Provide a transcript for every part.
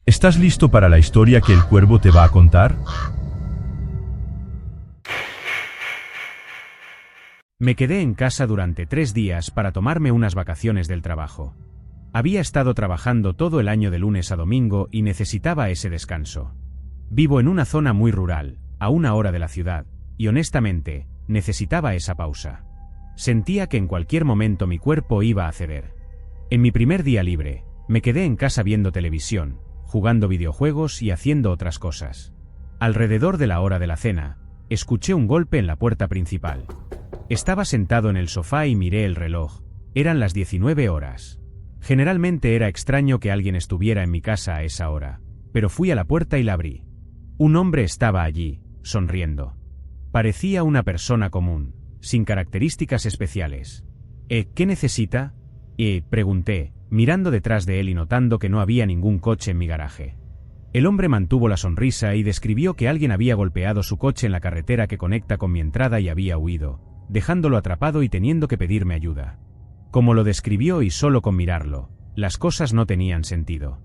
¿Estás listo para la historia que el cuervo te va a contar? Me quedé en casa durante 3 días para tomarme unas vacaciones del trabajo. Había estado trabajando todo el año de lunes a domingo y necesitaba ese descanso. Vivo en una zona muy rural, a 1 hora de la ciudad, y honestamente, necesitaba esa pausa. Sentía que en cualquier momento mi cuerpo iba a ceder. En mi primer día libre, me quedé en casa viendo televisión, jugando videojuegos y haciendo otras cosas. Alrededor de la hora de la cena, escuché un golpe en la puerta principal. Estaba sentado en el sofá y miré el reloj. Eran las 19 horas. Generalmente era extraño que alguien estuviera en mi casa a esa hora, pero fui a la puerta y la abrí. Un hombre estaba allí, sonriendo. Parecía una persona común, sin características especiales. ¿Qué necesita? Pregunté, mirando detrás de él y notando que no había ningún coche en mi garaje. El hombre mantuvo la sonrisa y describió que alguien había golpeado su coche en la carretera que conecta con mi entrada y había huido, dejándolo atrapado y teniendo que pedirme ayuda. Como lo describió y solo con mirarlo, las cosas no tenían sentido.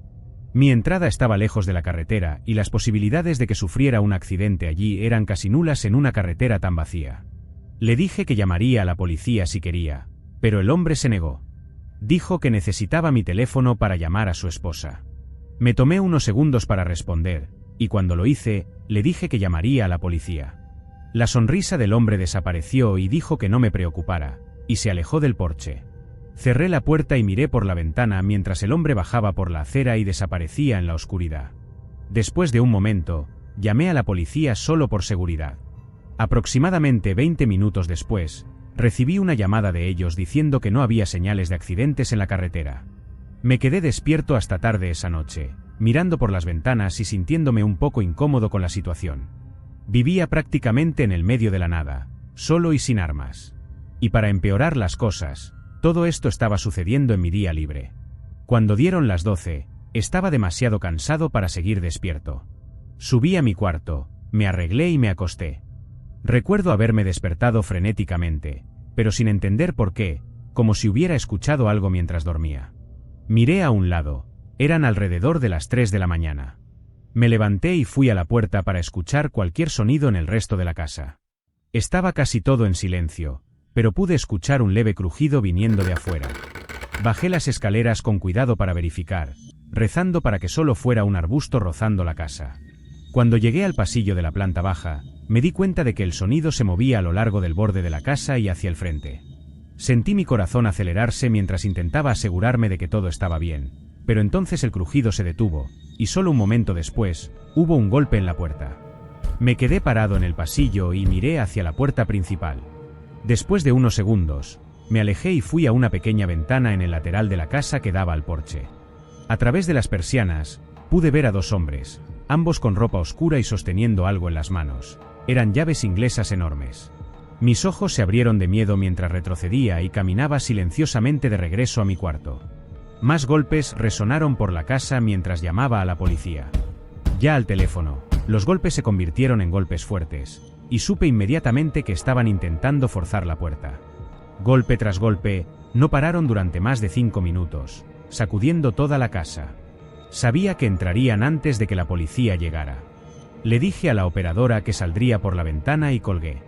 Mi entrada estaba lejos de la carretera y las posibilidades de que sufriera un accidente allí eran casi nulas en una carretera tan vacía. Le dije que llamaría a la policía si quería, pero el hombre se negó. Dijo que necesitaba mi teléfono para llamar a su esposa. Me tomé unos segundos para responder, y cuando lo hice, le dije que llamaría a la policía. La sonrisa del hombre desapareció y dijo que no me preocupara, y se alejó del porche. Cerré la puerta y miré por la ventana mientras el hombre bajaba por la acera y desaparecía en la oscuridad. Después de un momento, llamé a la policía solo por seguridad. Aproximadamente 20 minutos después, recibí una llamada de ellos diciendo que no había señales de accidentes en la carretera. Me quedé despierto hasta tarde esa noche, mirando por las ventanas y sintiéndome un poco incómodo con la situación. Vivía prácticamente en el medio de la nada, solo y sin armas. Y para empeorar las cosas, todo esto estaba sucediendo en mi día libre. Cuando dieron las 12, estaba demasiado cansado para seguir despierto. Subí a mi cuarto, me arreglé y me acosté. Recuerdo haberme despertado frenéticamente, pero sin entender por qué, como si hubiera escuchado algo mientras dormía. Miré a un lado, eran alrededor de las 3 de la mañana. Me levanté y fui a la puerta para escuchar cualquier sonido en el resto de la casa. Estaba casi todo en silencio, pero pude escuchar un leve crujido viniendo de afuera. Bajé las escaleras con cuidado para verificar, rezando para que solo fuera un arbusto rozando la casa. Cuando llegué al pasillo de la planta baja, me di cuenta de que el sonido se movía a lo largo del borde de la casa y hacia el frente. Sentí mi corazón acelerarse mientras intentaba asegurarme de que todo estaba bien, pero entonces el crujido se detuvo, y solo un momento después, hubo un golpe en la puerta. Me quedé parado en el pasillo y miré hacia la puerta principal. Después de unos segundos, me alejé y fui a una pequeña ventana en el lateral de la casa que daba al porche. A través de las persianas, pude ver a 2 hombres, ambos con ropa oscura y sosteniendo algo en las manos. Eran llaves inglesas enormes. Mis ojos se abrieron de miedo mientras retrocedía y caminaba silenciosamente de regreso a mi cuarto. Más golpes resonaron por la casa mientras llamaba a la policía. Ya al teléfono, los golpes se convirtieron en golpes fuertes, y supe inmediatamente que estaban intentando forzar la puerta. Golpe tras golpe, no pararon durante más de 5 minutos, sacudiendo toda la casa. Sabía que entrarían antes de que la policía llegara. Le dije a la operadora que saldría por la ventana y colgué.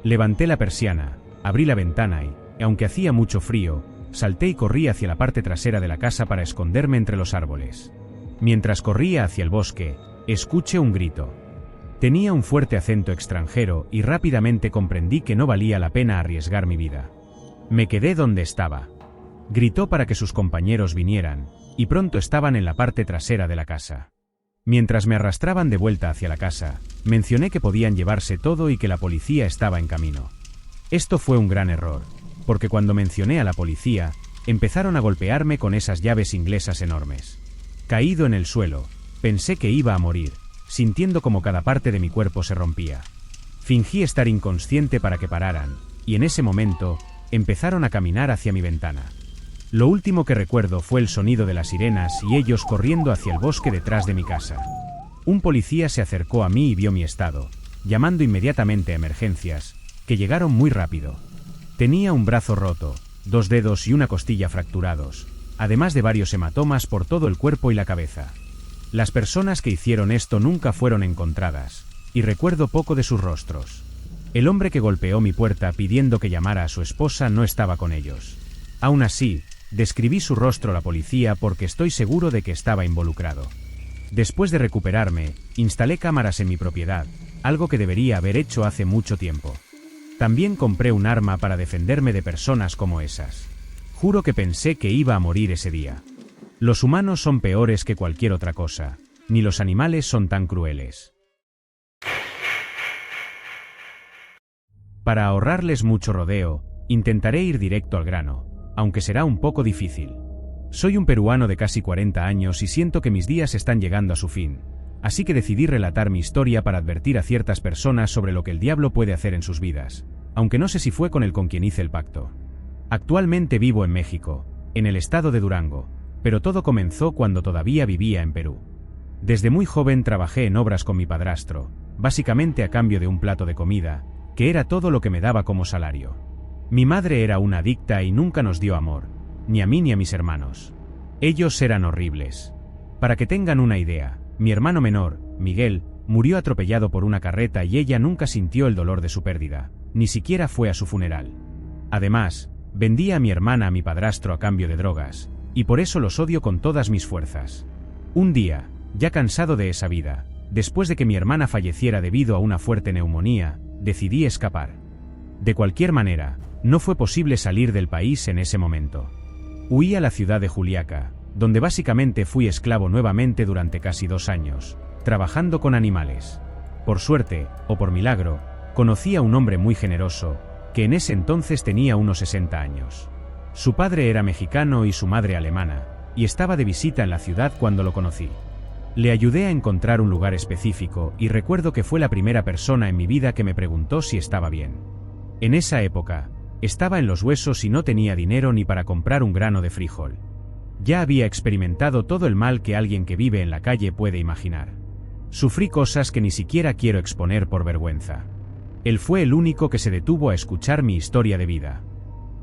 Levanté la persiana, abrí la ventana y, aunque hacía mucho frío, salté y corrí hacia la parte trasera de la casa para esconderme entre los árboles. Mientras corría hacia el bosque, escuché un grito. Tenía un fuerte acento extranjero y rápidamente comprendí que no valía la pena arriesgar mi vida. Me quedé donde estaba. Gritó para que sus compañeros vinieran, y pronto estaban en la parte trasera de la casa. Mientras me arrastraban de vuelta hacia la casa, mencioné que podían llevarse todo y que la policía estaba en camino. Esto fue un gran error, porque cuando mencioné a la policía, empezaron a golpearme con esas llaves inglesas enormes. Caído en el suelo, pensé que iba a morir, sintiendo como cada parte de mi cuerpo se rompía. Fingí estar inconsciente para que pararan, y en ese momento, empezaron a caminar hacia mi ventana. Lo último que recuerdo fue el sonido de las sirenas y ellos corriendo hacia el bosque detrás de mi casa. Un policía se acercó a mí y vio mi estado, llamando inmediatamente a emergencias, que llegaron muy rápido. Tenía un brazo roto, 2 dedos y una costilla fracturados, además de varios hematomas por todo el cuerpo y la cabeza. Las personas que hicieron esto nunca fueron encontradas, y recuerdo poco de sus rostros. El hombre que golpeó mi puerta pidiendo que llamara a su esposa no estaba con ellos. Aún así, describí su rostro a la policía porque estoy seguro de que estaba involucrado. Después de recuperarme, instalé cámaras en mi propiedad, algo que debería haber hecho hace mucho tiempo. También compré un arma para defenderme de personas como esas. Juro que pensé que iba a morir ese día. Los humanos son peores que cualquier otra cosa, ni los animales son tan crueles. Para ahorrarles mucho rodeo, intentaré ir directo al grano, aunque será un poco difícil. Soy un peruano de casi 40 años y siento que mis días están llegando a su fin, así que decidí relatar mi historia para advertir a ciertas personas sobre lo que el diablo puede hacer en sus vidas, aunque no sé si fue con quien hice el pacto. Actualmente vivo en México, en el estado de Durango, pero todo comenzó cuando todavía vivía en Perú. Desde muy joven trabajé en obras con mi padrastro, básicamente a cambio de un plato de comida, que era todo lo que me daba como salario. Mi madre era una adicta y nunca nos dio amor, ni a mí ni a mis hermanos. Ellos eran horribles. Para que tengan una idea, mi hermano menor, Miguel, murió atropellado por una carreta y ella nunca sintió el dolor de su pérdida, ni siquiera fue a su funeral. Además, vendía a mi hermana a mi padrastro a cambio de drogas, y por eso los odio con todas mis fuerzas. Un día, ya cansado de esa vida, después de que mi hermana falleciera debido a una fuerte neumonía, decidí escapar. De cualquier manera, no fue posible salir del país en ese momento. Huí a la ciudad de Juliaca, donde básicamente fui esclavo nuevamente durante casi 2 años, trabajando con animales. Por suerte, o por milagro, conocí a un hombre muy generoso, que en ese entonces tenía unos 60 años. Su padre era mexicano y su madre alemana, y estaba de visita en la ciudad cuando lo conocí. Le ayudé a encontrar un lugar específico y recuerdo que fue la primera persona en mi vida que me preguntó si estaba bien. En esa época, estaba en los huesos y no tenía dinero ni para comprar un grano de frijol. Ya había experimentado todo el mal que alguien que vive en la calle puede imaginar. Sufrí cosas que ni siquiera quiero exponer por vergüenza. Él fue el único que se detuvo a escuchar mi historia de vida.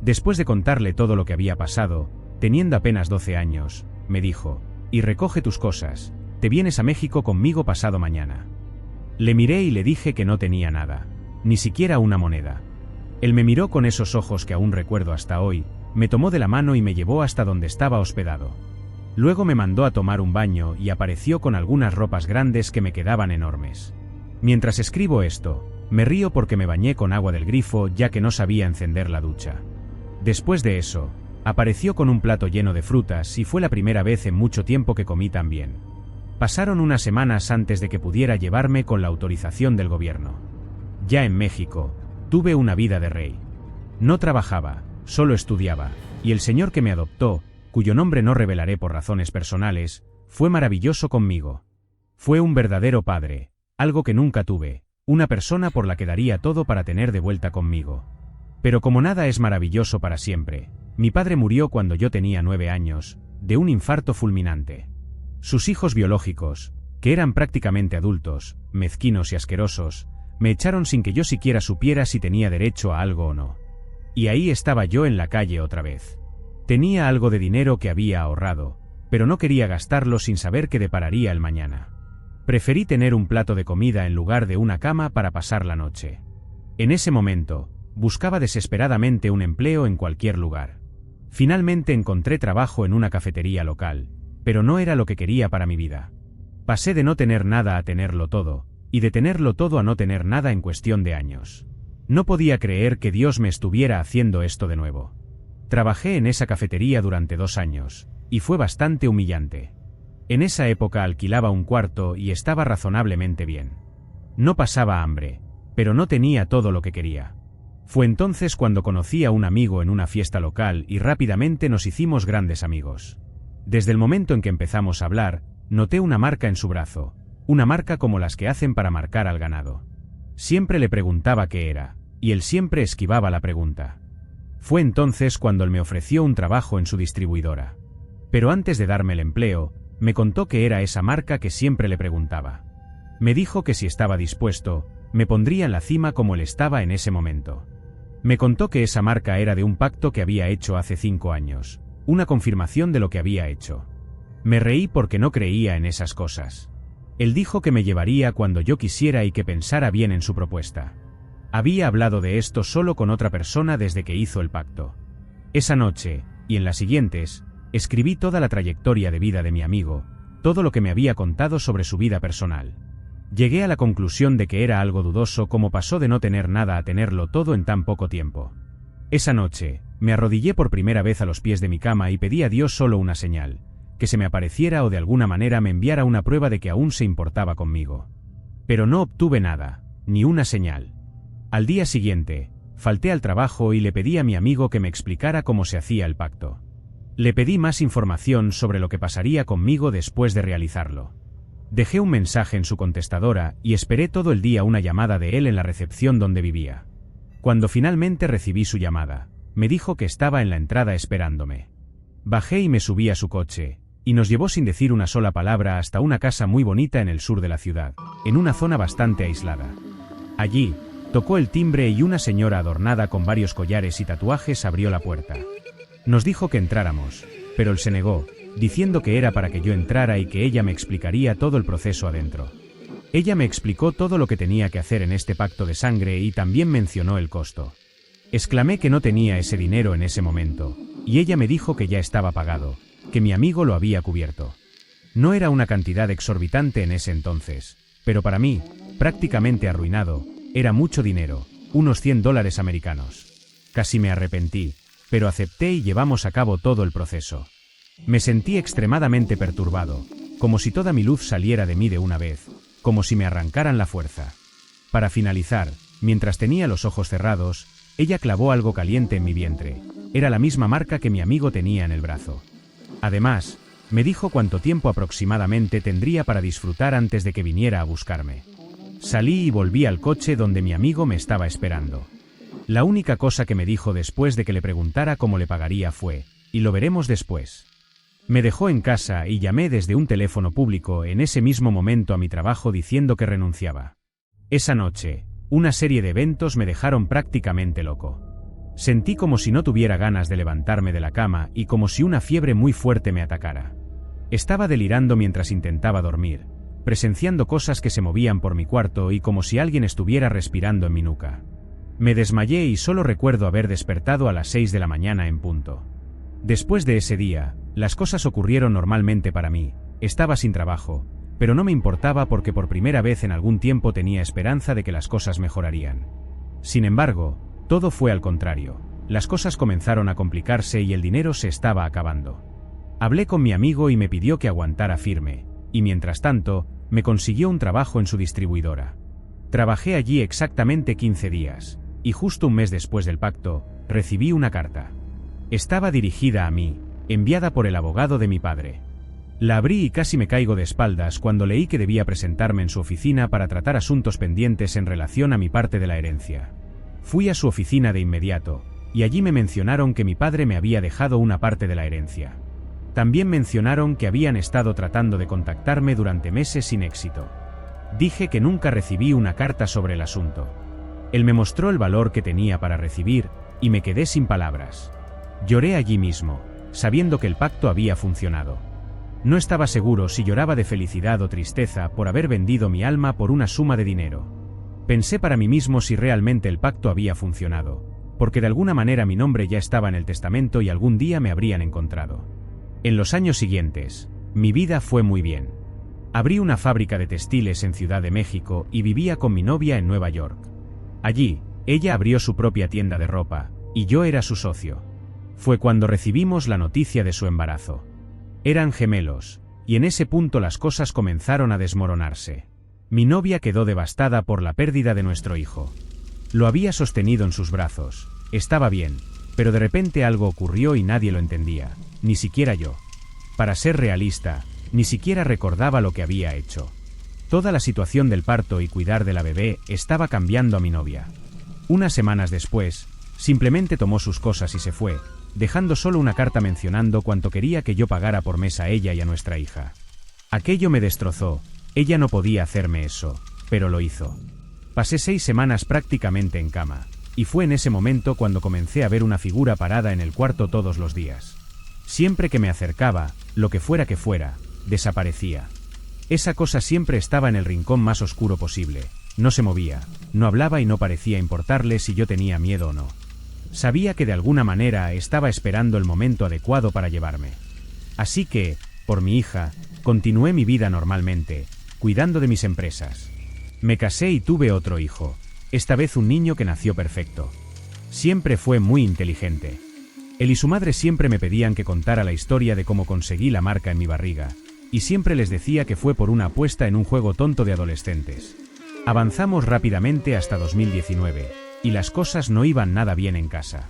Después de contarle todo lo que había pasado, teniendo apenas 12 años, me dijo: «Y recoge tus cosas, te vienes a México conmigo pasado mañana». Le miré y le dije que no tenía nada, ni siquiera una moneda. Él me miró con esos ojos que aún recuerdo hasta hoy, me tomó de la mano y me llevó hasta donde estaba hospedado. Luego me mandó a tomar un baño y apareció con algunas ropas grandes que me quedaban enormes. Mientras escribo esto, me río porque me bañé con agua del grifo ya que no sabía encender la ducha. Después de eso, apareció con un plato lleno de frutas y fue la primera vez en mucho tiempo que comí tan bien. Pasaron unas semanas antes de que pudiera llevarme con la autorización del gobierno. Ya en México, tuve una vida de rey. No trabajaba, solo estudiaba, y el señor que me adoptó, cuyo nombre no revelaré por razones personales, fue maravilloso conmigo. Fue un verdadero padre, algo que nunca tuve, una persona por la que daría todo para tener de vuelta conmigo. Pero como nada es maravilloso para siempre, mi padre murió cuando yo tenía 9 años, de un infarto fulminante. Sus hijos biológicos, que eran prácticamente adultos, mezquinos y asquerosos, me echaron sin que yo siquiera supiera si tenía derecho a algo o no. Y ahí estaba yo en la calle otra vez. Tenía algo de dinero que había ahorrado, pero no quería gastarlo sin saber qué depararía el mañana. Preferí tener un plato de comida en lugar de una cama para pasar la noche. En ese momento, buscaba desesperadamente un empleo en cualquier lugar. Finalmente encontré trabajo en una cafetería local, pero no era lo que quería para mi vida. Pasé de no tener nada a tenerlo todo, y de tenerlo todo a no tener nada en cuestión de años. No podía creer que Dios me estuviera haciendo esto de nuevo. Trabajé en esa cafetería durante 2 años, y fue bastante humillante. En esa época alquilaba un cuarto y estaba razonablemente bien. No pasaba hambre, pero no tenía todo lo que quería. Fue entonces cuando conocí a un amigo en una fiesta local y rápidamente nos hicimos grandes amigos. Desde el momento en que empezamos a hablar, noté una marca en su brazo, una marca como las que hacen para marcar al ganado. Siempre le preguntaba qué era, y él siempre esquivaba la pregunta. Fue entonces cuando él me ofreció un trabajo en su distribuidora. Pero antes de darme el empleo, me contó que era esa marca que siempre le preguntaba. Me dijo que si estaba dispuesto, me pondría en la cima como él estaba en ese momento. Me contó que esa marca era de un pacto que había hecho hace 5 años, una confirmación de lo que había hecho. Me reí porque no creía en esas cosas. Él dijo que me llevaría cuando yo quisiera y que pensara bien en su propuesta. Había hablado de esto solo con otra persona desde que hizo el pacto. Esa noche, y en las siguientes, escribí toda la trayectoria de vida de mi amigo, todo lo que me había contado sobre su vida personal. Llegué a la conclusión de que era algo dudoso cómo pasó de no tener nada a tenerlo todo en tan poco tiempo. Esa noche, me arrodillé por primera vez a los pies de mi cama y pedí a Dios solo una señal, que se me apareciera o de alguna manera me enviara una prueba de que aún se importaba conmigo. Pero no obtuve nada, ni una señal. Al día siguiente, falté al trabajo y le pedí a mi amigo que me explicara cómo se hacía el pacto. Le pedí más información sobre lo que pasaría conmigo después de realizarlo. Dejé un mensaje en su contestadora y esperé todo el día una llamada de él en la recepción donde vivía. Cuando finalmente recibí su llamada, me dijo que estaba en la entrada esperándome. Bajé y me subí a su coche, y nos llevó sin decir una sola palabra hasta una casa muy bonita en el sur de la ciudad, en una zona bastante aislada. Allí, tocó el timbre y una señora adornada con varios collares y tatuajes abrió la puerta. Nos dijo que entráramos, pero él se negó, diciendo que era para que yo entrara y que ella me explicaría todo el proceso adentro. Ella me explicó todo lo que tenía que hacer en este pacto de sangre y también mencionó el costo. Exclamé que no tenía ese dinero en ese momento, y ella me dijo que ya estaba pagado, que mi amigo lo había cubierto. No era una cantidad exorbitante en ese entonces, pero para mí, prácticamente arruinado, era mucho dinero, unos $100 americanos. Casi me arrepentí, pero acepté y llevamos a cabo todo el proceso. Me sentí extremadamente perturbado, como si toda mi luz saliera de mí de una vez, como si me arrancaran la fuerza. Para finalizar, mientras tenía los ojos cerrados, ella clavó algo caliente en mi vientre. Era la misma marca que mi amigo tenía en el brazo. Además, me dijo cuánto tiempo aproximadamente tendría para disfrutar antes de que viniera a buscarme. Salí y volví al coche donde mi amigo me estaba esperando. La única cosa que me dijo después de que le preguntara cómo le pagaría fue, y lo veremos después. Me dejó en casa y llamé desde un teléfono público en ese mismo momento a mi trabajo diciendo que renunciaba. Esa noche, una serie de eventos me dejaron prácticamente loco. Sentí como si no tuviera ganas de levantarme de la cama y como si una fiebre muy fuerte me atacara. Estaba delirando mientras intentaba dormir, presenciando cosas que se movían por mi cuarto y como si alguien estuviera respirando en mi nuca. Me desmayé y solo recuerdo haber despertado a las 6 de la mañana en punto. Después de ese día, las cosas ocurrieron normalmente para mí. Estaba sin trabajo, pero no me importaba porque por primera vez en algún tiempo tenía esperanza de que las cosas mejorarían. Sin embargo, todo fue al contrario. Las cosas comenzaron a complicarse y el dinero se estaba acabando. Hablé con mi amigo y me pidió que aguantara firme, y mientras tanto, me consiguió un trabajo en su distribuidora. Trabajé allí exactamente 15 días, y justo un mes después del pacto, recibí una carta. Estaba dirigida a mí, enviada por el abogado de mi padre. La abrí y casi me caigo de espaldas cuando leí que debía presentarme en su oficina para tratar asuntos pendientes en relación a mi parte de la herencia. Fui a su oficina de inmediato, y allí me mencionaron que mi padre me había dejado una parte de la herencia. También mencionaron que habían estado tratando de contactarme durante meses sin éxito. Dije que nunca recibí una carta sobre el asunto. Él me mostró el valor que tenía para recibir, y me quedé sin palabras. Lloré allí mismo, sabiendo que el pacto había funcionado. No estaba seguro si lloraba de felicidad o tristeza por haber vendido mi alma por una suma de dinero. Pensé para mí mismo si realmente el pacto había funcionado, porque de alguna manera mi nombre ya estaba en el testamento y algún día me habrían encontrado. En los años siguientes, mi vida fue muy bien. Abrí una fábrica de textiles en Ciudad de México y vivía con mi novia en Nueva York. Allí, ella abrió su propia tienda de ropa, y yo era su socio. Fue cuando recibimos la noticia de su embarazo. Eran gemelos, y en ese punto las cosas comenzaron a desmoronarse. Mi novia quedó devastada por la pérdida de nuestro hijo. Lo había sostenido en sus brazos, estaba bien, pero de repente algo ocurrió y nadie lo entendía, ni siquiera yo. Para ser realista, ni siquiera recordaba lo que había hecho. Toda la situación del parto y cuidar de la bebé estaba cambiando a mi novia. Unas semanas después, simplemente tomó sus cosas y se fue, dejando solo una carta mencionando cuánto quería que yo pagara por mes a ella y a nuestra hija. Aquello me destrozó, ella no podía hacerme eso, pero lo hizo. Pasé 6 semanas prácticamente en cama, y fue en ese momento cuando comencé a ver una figura parada en el cuarto todos los días. Siempre que me acercaba, lo que fuera, desaparecía. Esa cosa siempre estaba en el rincón más oscuro posible. No se movía, no hablaba y no parecía importarle si yo tenía miedo o no. Sabía que de alguna manera estaba esperando el momento adecuado para llevarme. Así que, por mi hija, continué mi vida normalmente, cuidando de mis empresas. Me casé y tuve otro hijo, esta vez un niño que nació perfecto. Siempre fue muy inteligente. Él y su madre siempre me pedían que contara la historia de cómo conseguí la marca en mi barriga, y siempre les decía que fue por una apuesta en un juego tonto de adolescentes. Avanzamos rápidamente hasta 2019, y las cosas no iban nada bien en casa.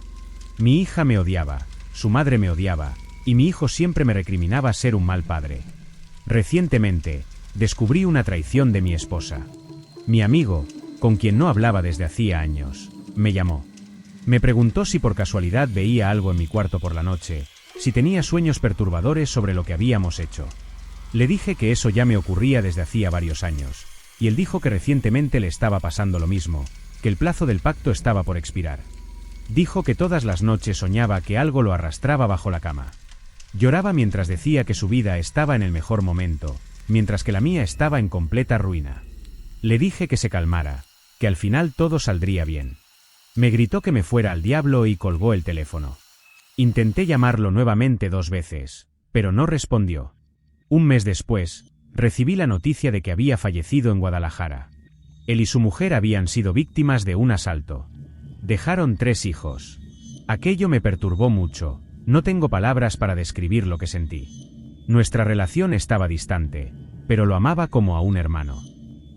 Mi hija me odiaba, su madre me odiaba, y mi hijo siempre me recriminaba ser un mal padre. Recientemente, descubrí una traición de mi esposa. Mi amigo, con quien no hablaba desde hacía años, me llamó. Me preguntó si por casualidad veía algo en mi cuarto por la noche, si tenía sueños perturbadores sobre lo que habíamos hecho. Le dije que eso ya me ocurría desde hacía varios años, y él dijo que recientemente le estaba pasando lo mismo, que el plazo del pacto estaba por expirar. Dijo que todas las noches soñaba que algo lo arrastraba bajo la cama. Lloraba mientras decía que su vida estaba en el mejor momento, mientras que la mía estaba en completa ruina. Le dije que se calmara, que al final todo saldría bien. Me gritó que me fuera al diablo y colgó el teléfono. Intenté llamarlo nuevamente 2 veces, pero no respondió. Un mes después, recibí la noticia de que había fallecido en Guadalajara. Él y su mujer habían sido víctimas de un asalto. Dejaron 3 hijos. Aquello me perturbó mucho, no tengo palabras para describir lo que sentí. Nuestra relación estaba distante, pero lo amaba como a un hermano.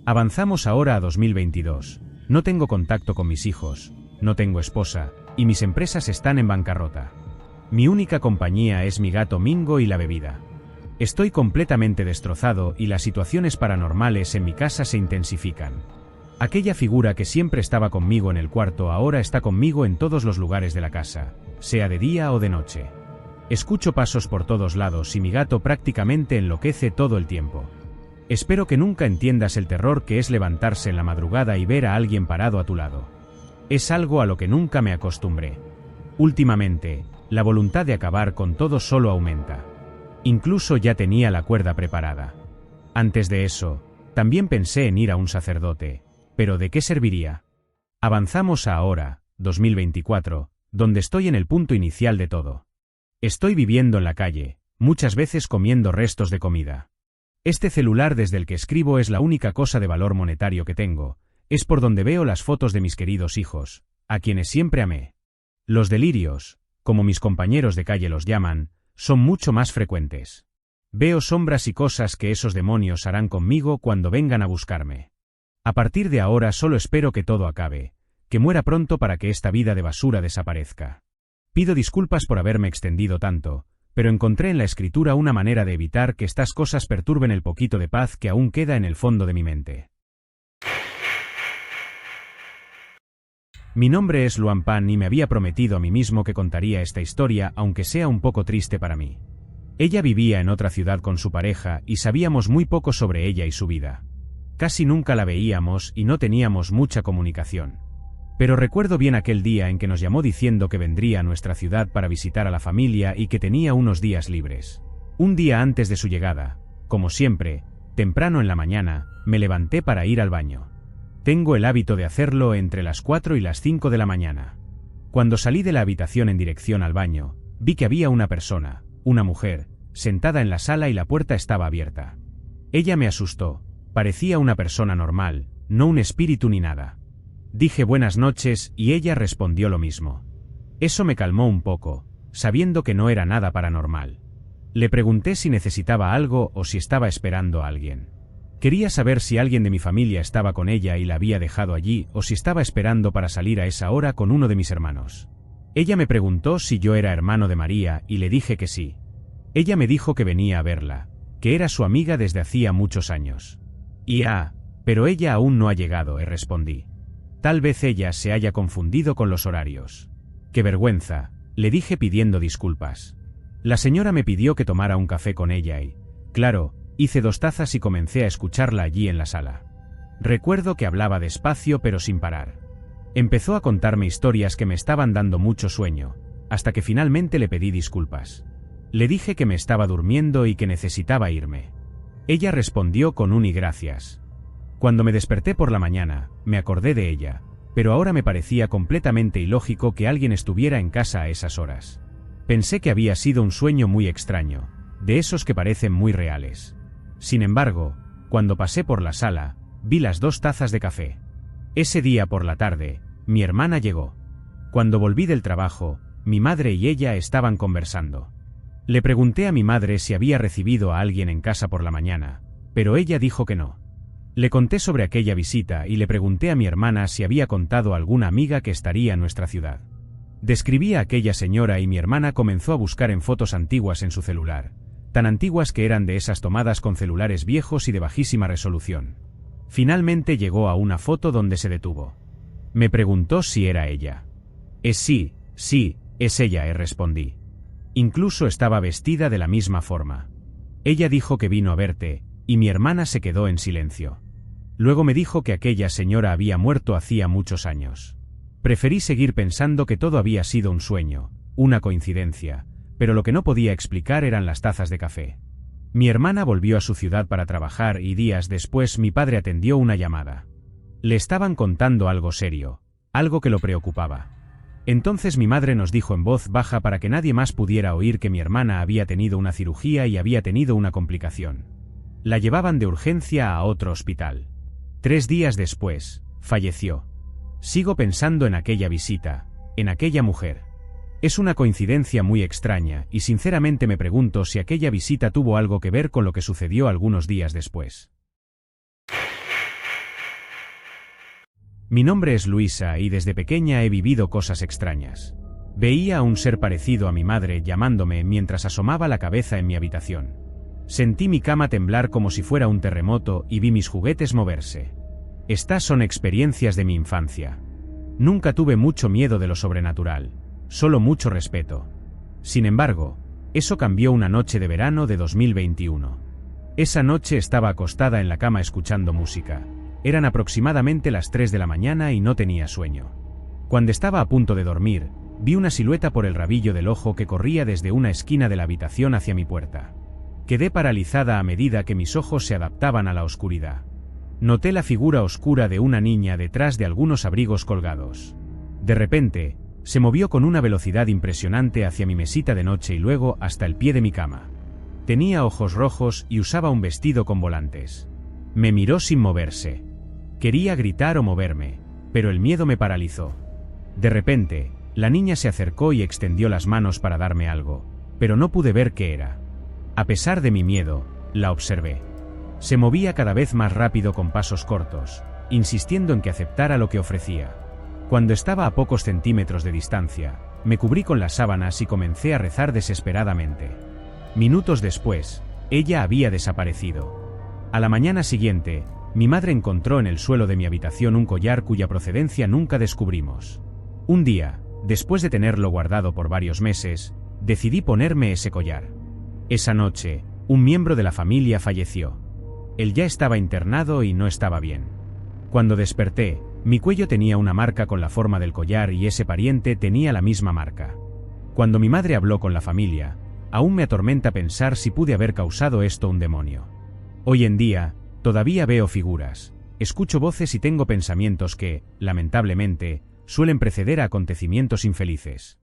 Avanzamos ahora a 2022, no tengo contacto con mis hijos, no tengo esposa, y mis empresas están en bancarrota. Mi única compañía es mi gato Mingo y la bebida. Estoy completamente destrozado y las situaciones paranormales en mi casa se intensifican. Aquella figura que siempre estaba conmigo en el cuarto ahora está conmigo en todos los lugares de la casa, sea de día o de noche. Escucho pasos por todos lados y mi gato prácticamente enloquece todo el tiempo. Espero que nunca entiendas el terror que es levantarse en la madrugada y ver a alguien parado a tu lado. Es algo a lo que nunca me acostumbré. Últimamente, la voluntad de acabar con todo solo aumenta. Incluso ya tenía la cuerda preparada. Antes de eso, también pensé en ir a un sacerdote, pero ¿de qué serviría? Avanzamos a ahora, 2024, donde estoy en el punto inicial de todo. Estoy viviendo en la calle, muchas veces comiendo restos de comida. Este celular desde el que escribo es la única cosa de valor monetario que tengo, es por donde veo las fotos de mis queridos hijos, a quienes siempre amé. Los delirios, como mis compañeros de calle los llaman, son mucho más frecuentes. Veo sombras y cosas que esos demonios harán conmigo cuando vengan a buscarme. A partir de ahora solo espero que todo acabe, que muera pronto para que esta vida de basura desaparezca. Pido disculpas por haberme extendido tanto, pero encontré en la escritura una manera de evitar que estas cosas perturben el poquito de paz que aún queda en el fondo de mi mente. Mi nombre es Luan Pan y me había prometido a mí mismo que contaría esta historia aunque sea un poco triste para mí. Ella vivía en otra ciudad con su pareja y sabíamos muy poco sobre ella y su vida. Casi nunca la veíamos y no teníamos mucha comunicación. Pero recuerdo bien aquel día en que nos llamó diciendo que vendría a nuestra ciudad para visitar a la familia y que tenía unos días libres. Un día antes de su llegada, como siempre, temprano en la mañana, me levanté para ir al baño. Tengo el hábito de hacerlo entre las 4 y las 5 de la mañana. Cuando salí de la habitación en dirección al baño, vi que había una persona, una mujer, sentada en la sala y la puerta estaba abierta. Ella me asustó, parecía una persona normal, no un espíritu ni nada. Dije buenas noches y ella respondió lo mismo. Eso me calmó un poco, sabiendo que no era nada paranormal. Le pregunté si necesitaba algo o si estaba esperando a alguien. Quería saber si alguien de mi familia estaba con ella y la había dejado allí o si estaba esperando para salir a esa hora con uno de mis hermanos. Ella me preguntó si yo era hermano de María y le dije que sí. Ella me dijo que venía a verla, que era su amiga desde hacía muchos años. Pero ella aún no ha llegado, respondí. Tal vez ella se haya confundido con los horarios. ¡Qué vergüenza!, le dije pidiendo disculpas. La señora me pidió que tomara un café con ella y, claro, hice 2 tazas y comencé a escucharla allí en la sala. Recuerdo que hablaba despacio pero sin parar. Empezó a contarme historias que me estaban dando mucho sueño, hasta que finalmente le pedí disculpas. Le dije que me estaba durmiendo y que necesitaba irme. Ella respondió con un y gracias. Cuando me desperté por la mañana, me acordé de ella, pero ahora me parecía completamente ilógico que alguien estuviera en casa a esas horas. Pensé que había sido un sueño muy extraño, de esos que parecen muy reales. Sin embargo, cuando pasé por la sala, vi las 2 tazas de café. Ese día por la tarde, mi hermana llegó. Cuando volví del trabajo, mi madre y ella estaban conversando. Le pregunté a mi madre si había recibido a alguien en casa por la mañana, pero ella dijo que no. Le conté sobre aquella visita y le pregunté a mi hermana si había contado a alguna amiga que estaría en nuestra ciudad. Describí a aquella señora y mi hermana comenzó a buscar en fotos antiguas en su celular, tan antiguas que eran de esas tomadas con celulares viejos y de bajísima resolución. Finalmente llegó a una foto donde se detuvo. Me preguntó si era ella. Sí, es ella, respondí. Incluso estaba vestida de la misma forma. Ella dijo que vino a verte, y mi hermana se quedó en silencio. Luego me dijo que aquella señora había muerto hacía muchos años. Preferí seguir pensando que todo había sido un sueño, una coincidencia, pero lo que no podía explicar eran las tazas de café. Mi hermana volvió a su ciudad para trabajar y días después mi padre atendió una llamada. Le estaban contando algo serio, algo que lo preocupaba. Entonces mi madre nos dijo en voz baja para que nadie más pudiera oír que mi hermana había tenido una cirugía y había tenido una complicación. La llevaban de urgencia a otro hospital. 3 días después, falleció. Sigo pensando en aquella visita, en aquella mujer. Es una coincidencia muy extraña y sinceramente me pregunto si aquella visita tuvo algo que ver con lo que sucedió algunos días después. Mi nombre es Luisa y desde pequeña he vivido cosas extrañas. Veía a un ser parecido a mi madre llamándome mientras asomaba la cabeza en mi habitación. Sentí mi cama temblar como si fuera un terremoto y vi mis juguetes moverse. Estas son experiencias de mi infancia. Nunca tuve mucho miedo de lo sobrenatural, solo mucho respeto. Sin embargo, eso cambió una noche de verano de 2021. Esa noche estaba acostada en la cama escuchando música. Eran aproximadamente las 3 de la mañana y no tenía sueño. Cuando estaba a punto de dormir, vi una silueta por el rabillo del ojo que corría desde una esquina de la habitación hacia mi puerta. Quedé paralizada a medida que mis ojos se adaptaban a la oscuridad. Noté la figura oscura de una niña detrás de algunos abrigos colgados. De repente, se movió con una velocidad impresionante hacia mi mesita de noche y luego hasta el pie de mi cama. Tenía ojos rojos y usaba un vestido con volantes. Me miró sin moverse. Quería gritar o moverme, pero el miedo me paralizó. De repente, la niña se acercó y extendió las manos para darme algo, pero no pude ver qué era. A pesar de mi miedo, la observé. Se movía cada vez más rápido con pasos cortos, insistiendo en que aceptara lo que ofrecía. Cuando estaba a pocos centímetros de distancia, me cubrí con las sábanas y comencé a rezar desesperadamente. Minutos después, ella había desaparecido. A la mañana siguiente, mi madre encontró en el suelo de mi habitación un collar cuya procedencia nunca descubrimos. Un día, después de tenerlo guardado por varios meses, decidí ponerme ese collar. Esa noche, un miembro de la familia falleció. Él ya estaba internado y no estaba bien. Cuando desperté, mi cuello tenía una marca con la forma del collar y ese pariente tenía la misma marca. Cuando mi madre habló con la familia, aún me atormenta pensar si pude haber causado esto un demonio. Hoy en día, todavía veo figuras, escucho voces y tengo pensamientos que, lamentablemente, suelen preceder a acontecimientos infelices.